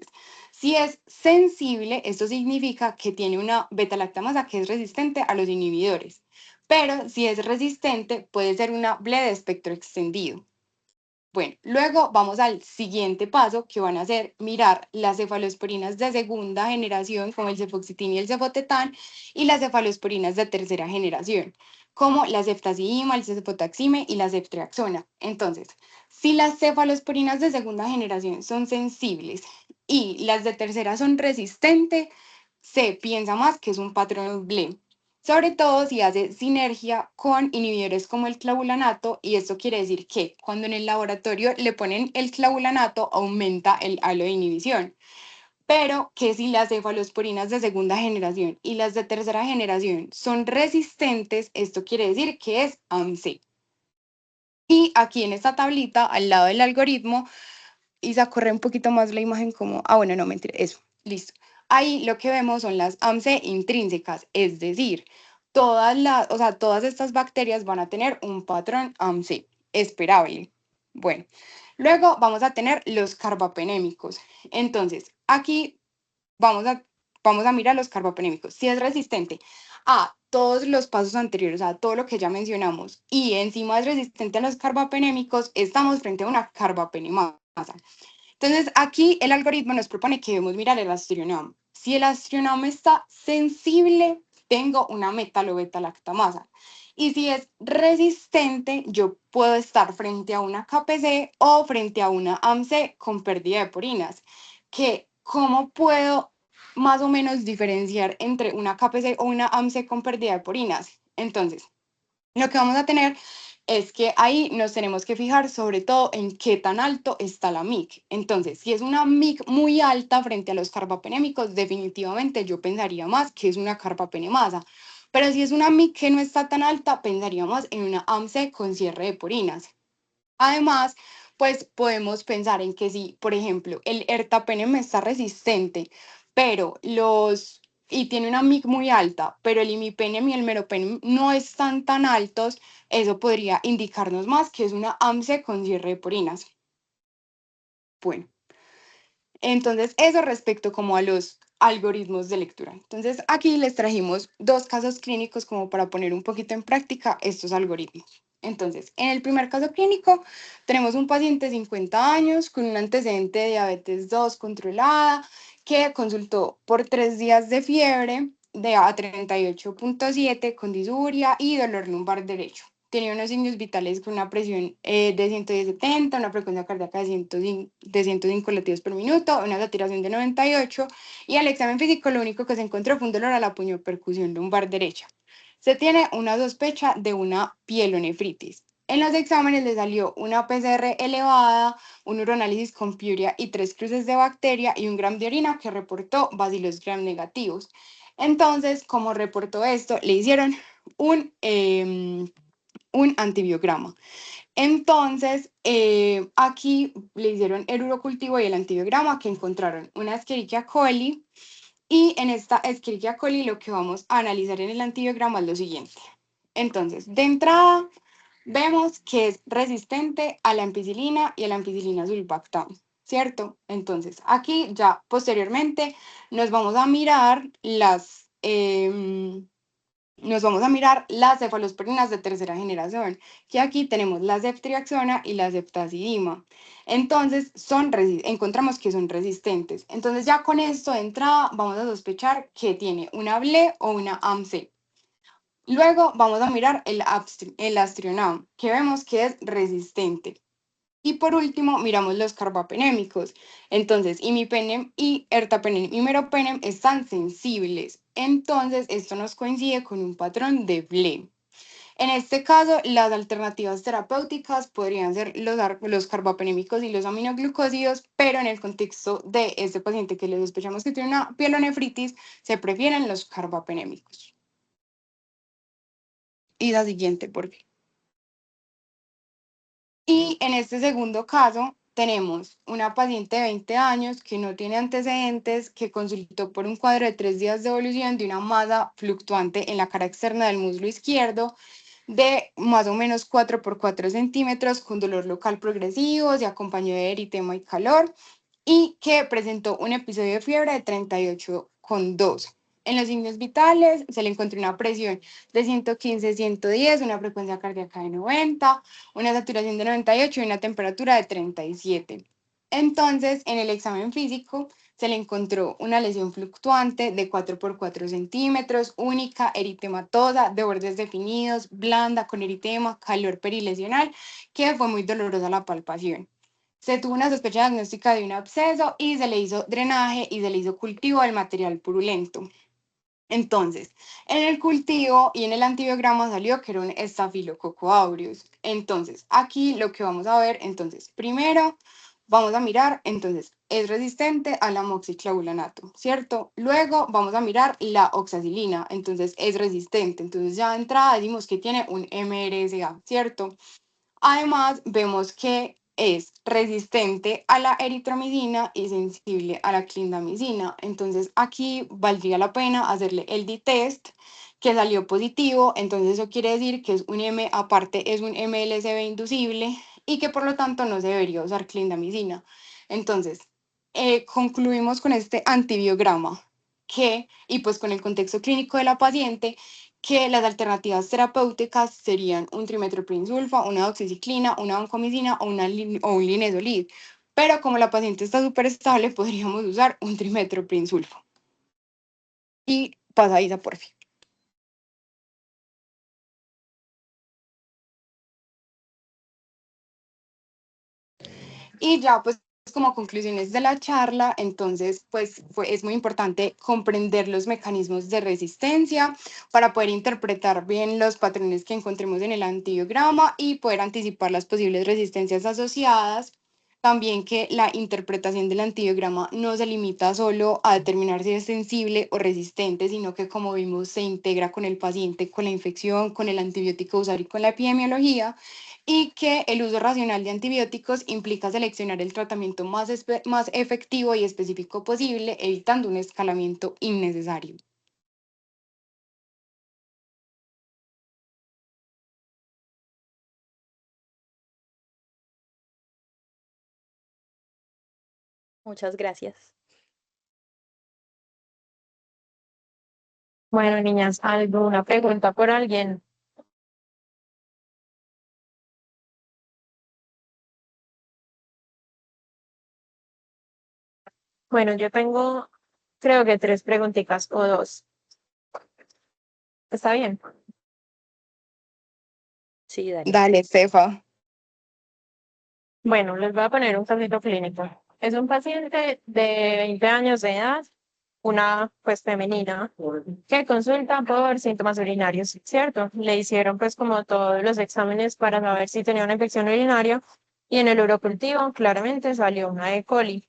si es sensible, esto significa que tiene una beta-lactamasa que es resistente a los inhibidores. Pero si es resistente, puede ser una BLE de espectro extendido. Bueno, luego vamos al siguiente paso, que van a ser mirar las cefalosporinas de segunda generación, como el cefoxitin y el cefotetán, y las cefalosporinas de tercera generación, como la ceftazidima, el cefotaxime y la ceftriaxona. Entonces, si las cefalosporinas de segunda generación son sensibles y las de tercera son resistentes, se piensa más que es un patrón BLE. Sobre todo si hace sinergia con inhibidores como el clavulanato, y esto quiere decir que cuando en el laboratorio le ponen el clavulanato aumenta el halo de inhibición. pero que si las cefalosporinas de segunda generación y las de tercera generación son resistentes, esto quiere decir que es AMC. Y aquí en esta tablita, al lado del algoritmo, Isa, corre un poquito más la imagen como, bueno, no, mentira, eso, listo. Ahí lo que vemos son las AMC intrínsecas, es decir, todas estas bacterias van a tener un patrón AMC esperable. Bueno, luego vamos a tener los carbapenémicos. Entonces, aquí vamos a mirar los carbapenémicos. Si es resistente a todos los pasos anteriores, a todo lo que ya mencionamos, y encima es resistente a los carbapenémicos, estamos frente a una carbapenemasa. Entonces, aquí el algoritmo nos propone que debemos mirar el Astrionome. Si el Astrionome está sensible, tengo una metalobeta-lactamasa. Y si es resistente, yo puedo estar frente a una KPC o frente a una AMC con pérdida de porinas. ¿Cómo puedo más o menos diferenciar entre una KPC o una AMC con pérdida de porinas? Entonces, lo que vamos a tener es que ahí nos tenemos que fijar sobre todo en qué tan alto está la MIC. Entonces, si es una MIC muy alta frente a los carbapenémicos, definitivamente yo pensaría más que es una carbapenemasa. Pero si es una MIC que no está tan alta, pensaría más en una AMC con cierre de porinas. Además, pues podemos pensar en que si, por ejemplo, el ertapenem está resistente, y tiene una MIC muy alta, pero el imipenem y el meropenem no están tan altos, eso podría indicarnos más que es una AMC con cierre de porinas. Bueno, entonces eso respecto como a los algoritmos de lectura. Entonces aquí les trajimos 2 casos clínicos como para poner un poquito en práctica estos algoritmos. Entonces, en el primer caso clínico tenemos un paciente de 50 años con un antecedente de diabetes 2 controlada que consultó por 3 días de fiebre de a 38.7 con disuria y dolor lumbar derecho. Tenía unos signos vitales con una presión de 110/70, una frecuencia cardíaca de 105 latidos por minuto, una saturación de 98, y al examen físico lo único que se encontró fue un dolor a la puñopercusión lumbar derecha. Se tiene una sospecha de una pielonefritis. En los exámenes le salió una PCR elevada, un uroanálisis con piuria y 3 cruces de bacteria y un gram de orina que reportó bacilos gram negativos. Entonces, como reportó esto, le hicieron un antibiograma. Entonces, aquí le hicieron el urocultivo y el antibiograma que encontraron una Escherichia coli, y en esta Escherichia coli lo que vamos a analizar en el antibiograma es lo siguiente. Entonces, de entrada, vemos que es resistente a la ampicilina y a la ampicilina sulbactam, ¿cierto? Entonces, aquí ya posteriormente nos vamos a mirar las cefalosporinas de tercera generación, que aquí tenemos la ceftriaxona y la ceftazidima. Entonces, encontramos que son resistentes. Entonces, ya con esto de entrada vamos a sospechar que tiene una BLE o una AMC. Luego vamos a mirar el Astrionome, que vemos que es resistente. Y por último, miramos los carbapenémicos. Entonces, imipenem y ertapenem y meropenem están sensibles. Entonces, esto nos coincide con un patrón de BLE. En este caso, las alternativas terapéuticas podrían ser los carbapenémicos y los aminoglucósidos, pero en el contexto de este paciente que le sospechamos que tiene una pielonefritis, se prefieren los carbapenémicos. Y la siguiente, por favor. Y en este segundo caso tenemos una paciente de 20 años que no tiene antecedentes, que consultó por un cuadro de 3 días de evolución de una masa fluctuante en la cara externa del muslo izquierdo de más o menos 4 por 4 centímetros con dolor local progresivo, se acompañó de eritema y calor, y que presentó un episodio de fiebre de 38,2. En los signos vitales se le encontró una presión de 115/110, una frecuencia cardíaca de 90, una saturación de 98 y una temperatura de 37. Entonces, en el examen físico se le encontró una lesión fluctuante de 4 por 4 centímetros, única, eritematosa, de bordes definidos, blanda, con eritema, calor perilesional, que fue muy dolorosa la palpación. Se tuvo una sospecha diagnóstica de un absceso y se le hizo drenaje y se le hizo cultivo del material purulento. Entonces, en el cultivo y en el antibiograma salió que era un Staphylococcus aureus. Entonces, aquí lo que vamos a ver, entonces, primero vamos a mirar, entonces, es resistente al amoxiclavulanato, ¿cierto? Luego vamos a mirar la oxacilina, entonces es resistente, entonces ya de entrada decimos que tiene un MRSA, ¿cierto? Además, vemos que es resistente a la eritromicina y sensible a la clindamicina. Entonces, aquí valdría la pena hacerle el D-test que salió positivo. Entonces, eso quiere decir que es un aparte es un MLSB inducible y que por lo tanto no se debería usar clindamicina. Entonces, concluimos con este antibiograma y pues con el contexto clínico de la paciente, que las alternativas terapéuticas serían un trimethoprim-sulfa, una doxiciclina, una vancomicina o un linezolid. Pero como la paciente está súper estable, podríamos usar un trimethoprim-sulfa. Y pasa Isa, por fin. Y ya, pues como conclusiones de la charla, entonces, pues es muy importante comprender los mecanismos de resistencia para poder interpretar bien los patrones que encontremos en el antibiograma y poder anticipar las posibles resistencias asociadas. También que la interpretación del antibiograma no se limita solo a determinar si es sensible o resistente, sino que como vimos se integra con el paciente, con la infección, con el antibiótico usado y con la epidemiología, y que el uso racional de antibióticos implica seleccionar el tratamiento más efectivo y específico posible, evitando un escalamiento innecesario. Muchas gracias. Bueno, niñas, ¿alguna pregunta por alguien? Bueno, yo tengo, creo que tres preguntitas o dos. ¿Está bien? Sí, dale. Dale, Estefa. Bueno, les voy a poner un casito clínico. Es un paciente de 20 años de edad, una pues femenina, que consulta por síntomas urinarios, ¿cierto? Le hicieron pues como todos los exámenes para saber si tenía una infección urinaria y en el urocultivo claramente salió una E. coli.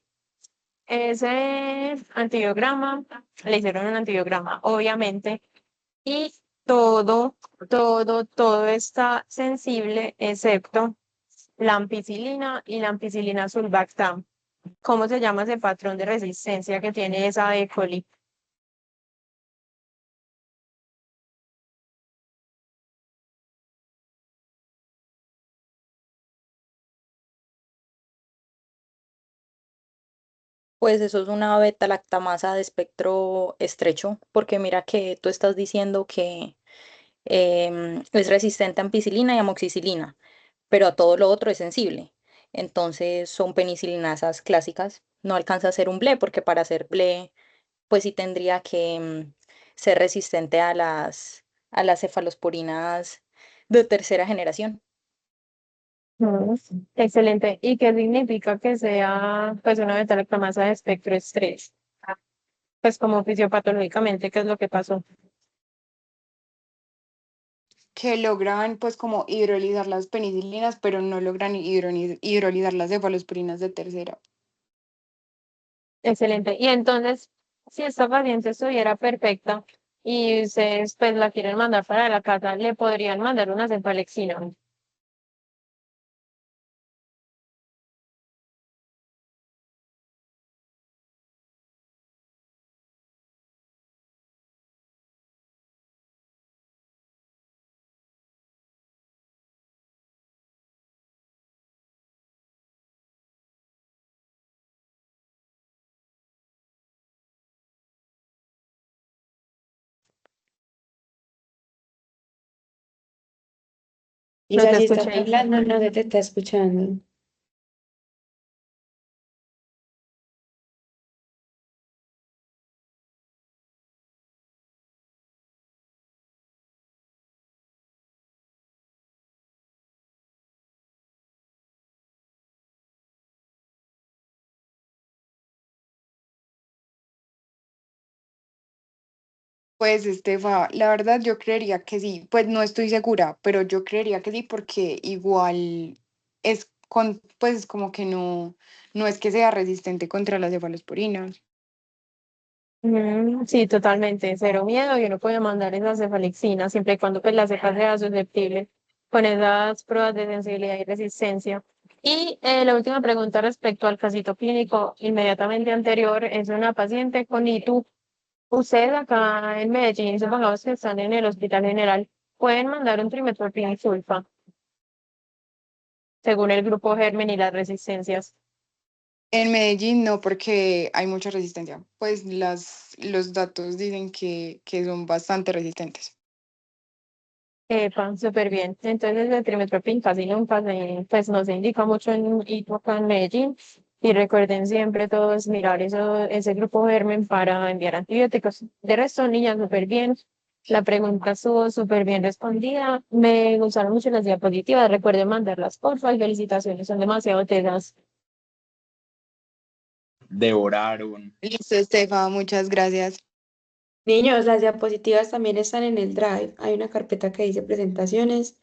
Ese antibiograma, le hicieron un antibiograma, obviamente, y todo está sensible excepto la ampicilina y la ampicilina sulbactam. ¿Cómo se llama ese patrón de resistencia que tiene esa E. coli? Pues eso es una beta-lactamasa de espectro estrecho, porque mira que tú estás diciendo que es resistente a ampicilina y amoxicilina, pero a todo lo otro es sensible. Entonces son penicilinasas clásicas. No alcanza a ser un BLE, porque para ser BLE, pues sí tendría que ser resistente a las cefalosporinas de tercera generación. Mm, excelente. ¿Y qué significa que sea pues una beta-lactamasa de espectro estrecho? Pues como fisiopatológicamente, ¿qué es lo que pasó? Que logran pues como hidrolizar las penicilinas, pero no logran hidrolizar las cefalosporinas de tercera. Excelente. Y entonces, si esta paciente estuviera perfecta y ustedes pues la quieren mandar para la casa, le podrían mandar una cefalexina. Y No te si estás escuché. hablando, no se te está escuchando. Pues Estefa, la verdad yo creería que sí, pues no estoy segura, pero yo creería que sí porque igual es pues como que no es que sea resistente contra las cefalosporinas. Sí, totalmente, cero miedo y uno puede mandar esa cefalexina siempre y cuando pues, la cepa sea susceptible con esas pruebas de sensibilidad y resistencia. Y la última pregunta respecto al casito clínico inmediatamente anterior es una paciente con ITU. Ustedes acá en Medellín, supongamos que están en el Hospital General, pueden mandar un trimethoprim sulfa según el grupo germen y las resistencias. En Medellín no, porque hay mucha resistencia. Pues los datos dicen que son bastante resistentes. Epa, súper bien. Entonces el trimethoprim casi nunca pues no se indica mucho en ITU acá en Medellín. Y recuerden siempre todos mirar ese grupo germen para enviar antibióticos. De resto, niñas, súper bien. La pregunta estuvo súper bien respondida. Me gustaron mucho las diapositivas. Recuerden mandarlas, porfa. Y felicitaciones, son demasiado tenas. Devoraron. Listo, Estefa, muchas gracias. Niños, las diapositivas también están en el Drive. Hay una carpeta que dice presentaciones.